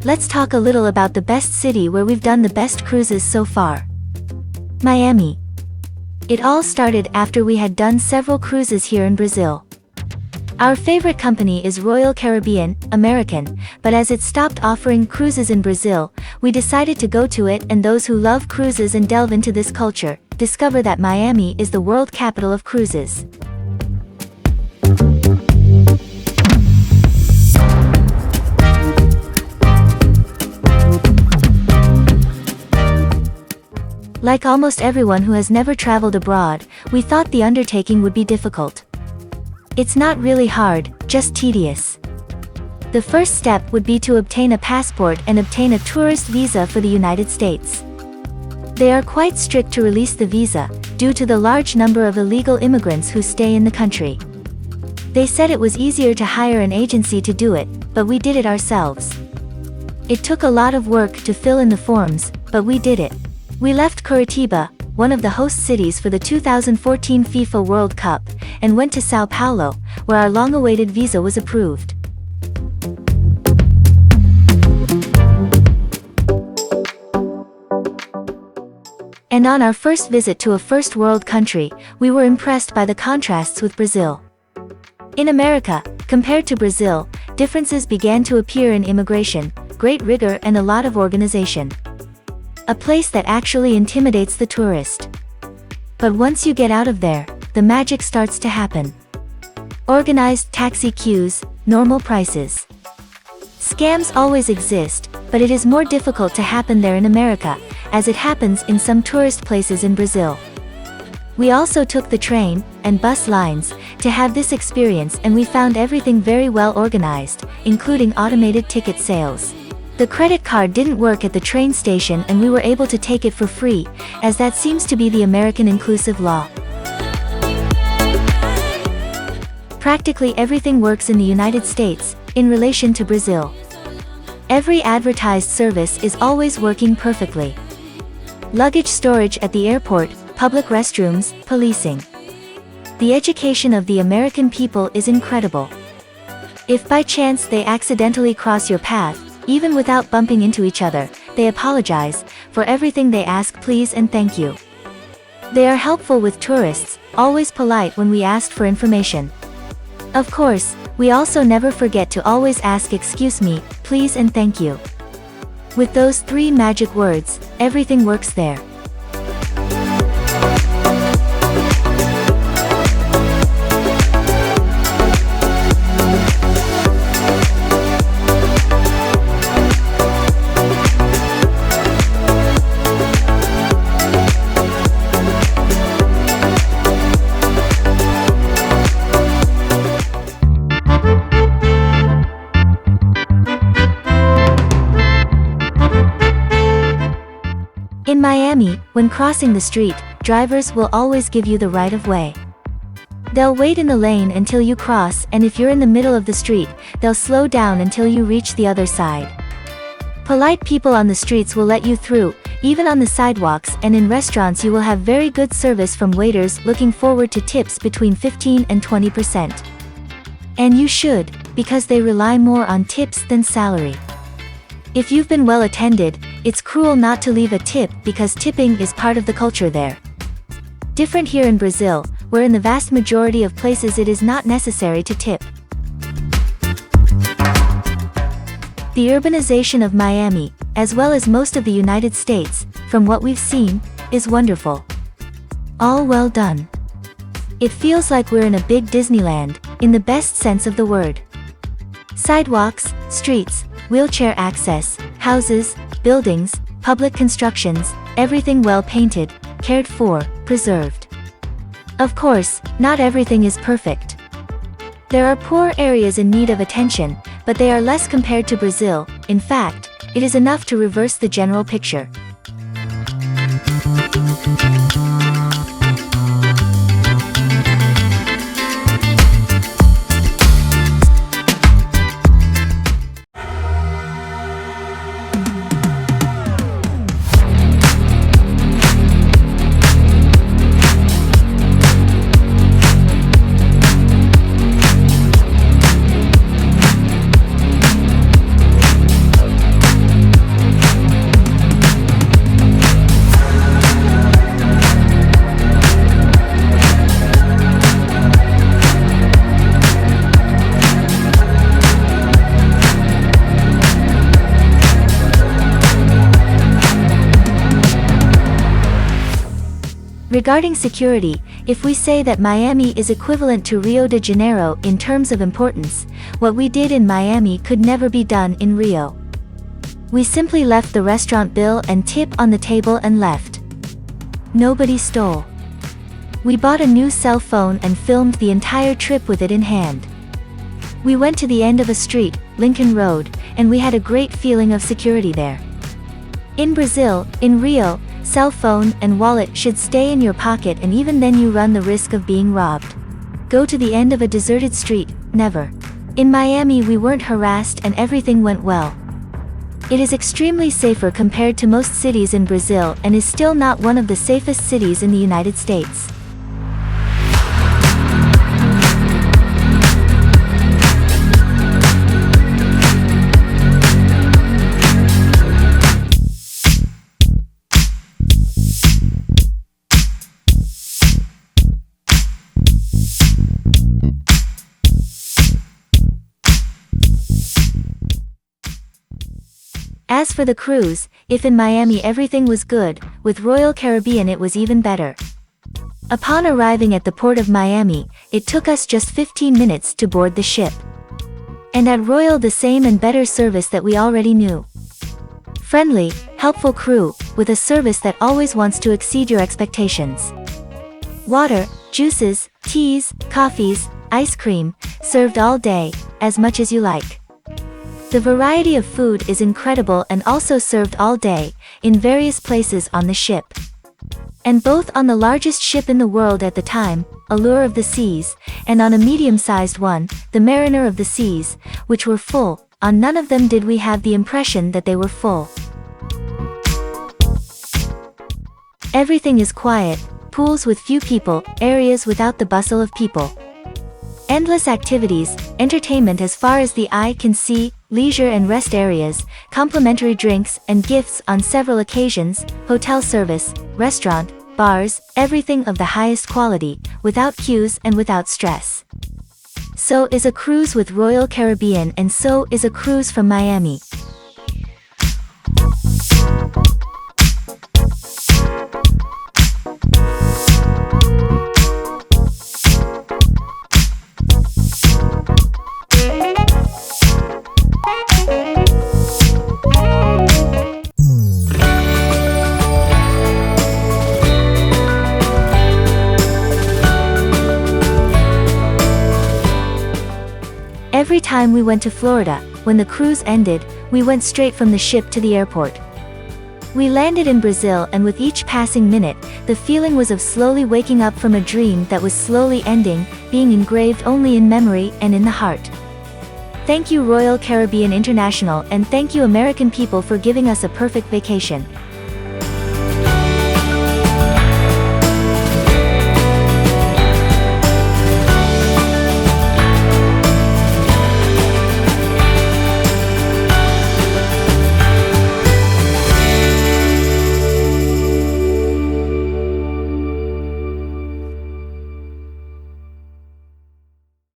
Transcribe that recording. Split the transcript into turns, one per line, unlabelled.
Let's talk a little about the best city where we've done the best cruises so far. Miami. It all started after we had done several cruises here in Brazil. Our favorite company is Royal Caribbean, American, but as it stopped offering cruises in Brazil, we decided to go to it, and those who love cruises and delve into this culture, discover that Miami is the world capital of cruises. Like almost everyone who has never traveled abroad, we thought the undertaking would be difficult. It's not really hard, just tedious. The first step would be to obtain a passport and obtain a tourist visa for the United States. They are quite strict to release the visa, due to the large number of illegal immigrants who stay in the country. They said it was easier to hire an agency to do it, but we did it ourselves. It took a lot of work to fill in the forms, but we did it. We left Curitiba, one of the host cities for the 2014 FIFA World Cup, and went to São Paulo, where our long-awaited visa was approved. And on our first visit to a first world country, we were impressed by the contrasts with Brazil. In America, compared to Brazil, differences began to appear in immigration, great rigor and a lot of organization. A place that actually intimidates the tourist. But once you get out of there, the magic starts to happen. Organized taxi queues, normal prices. Scams always exist, but it is more difficult to happen there in America, as it happens in some tourist places in Brazil. We also took the train and bus lines to have this experience, and we found everything very well organized, including automated ticket sales. The credit card didn't work at the train station, and we were able to take it for free, as that seems to be the American inclusive law. Practically everything works in the United States, in relation to Brazil. Every advertised service is always working perfectly. Luggage storage at the airport, public restrooms, policing. The education of the American people is incredible. If by chance they accidentally cross your path, even without bumping into each other, they apologize. For everything they ask please and thank you. They are helpful with tourists, always polite when we asked for information. Of course, we also never forget to always ask excuse me, please and thank you. With those three magic words, everything works there. In Miami, when crossing the street, drivers will always give you the right of way. They'll wait in the lane until you cross, and if you're in the middle of the street, they'll slow down until you reach the other side. Polite people on the streets will let you through, even on the sidewalks, and in restaurants you will have very good service from waiters looking forward to tips between 15 and 20%. And you should, because they rely more on tips than salary. If you've been well attended, it's cruel not to leave a tip because tipping is part of the culture there. Different here in Brazil, where in the vast majority of places it is not necessary to tip. The urbanization of Miami, as well as most of the United States, from what we've seen, is wonderful. All well done. It feels like we're in a big Disneyland, in the best sense of the word. Sidewalks, streets, wheelchair access, houses, buildings, public constructions, everything well painted, cared for, preserved. Of course, not everything is perfect. There are poor areas in need of attention, but they are less compared to Brazil. In fact, it is enough to reverse the general picture. Regarding security, if we say that Miami is equivalent to Rio de Janeiro in terms of importance, what we did in Miami could never be done in Rio. We simply left the restaurant bill and tip on the table and left. Nobody stole. We bought a new cell phone and filmed the entire trip with it in hand. We went to the end of a street, Lincoln Road, and we had a great feeling of security there. In Brazil, in Rio, cell phone and wallet should stay in your pocket, and even then you run the risk of being robbed. Go to the end of a deserted street, never. In Miami we weren't harassed and everything went well. It is extremely safer compared to most cities in Brazil and is still not one of the safest cities in the United States. As for the cruise, if in Miami everything was good, with Royal Caribbean it was even better. Upon arriving at the port of Miami, it took us just 15 minutes to board the ship. And at Royal the same and better service that we already knew. Friendly, helpful crew, with a service that always wants to exceed your expectations. Water, juices, teas, coffees, ice cream, served all day, as much as you like. The variety of food is incredible and also served all day, in various places on the ship. And both on the largest ship in the world at the time, Allure of the Seas, and on a medium-sized one, the Mariner of the Seas, which were full, on none of them did we have the impression that they were full. Everything is quiet, pools with few people, areas without the bustle of people. Endless activities, entertainment as far as the eye can see, leisure and rest areas, complimentary drinks and gifts on several occasions, hotel service, restaurant, bars, everything of the highest quality, without queues and without stress. So is a cruise with Royal Caribbean, and so is a cruise from Miami. Every time we went to Florida, when the cruise ended, we went straight from the ship to the airport. We landed in Brazil, and with each passing minute, the feeling was of slowly waking up from a dream that was slowly ending, being engraved only in memory and in the heart. Thank you Royal Caribbean International, and thank you American people for giving us a perfect vacation.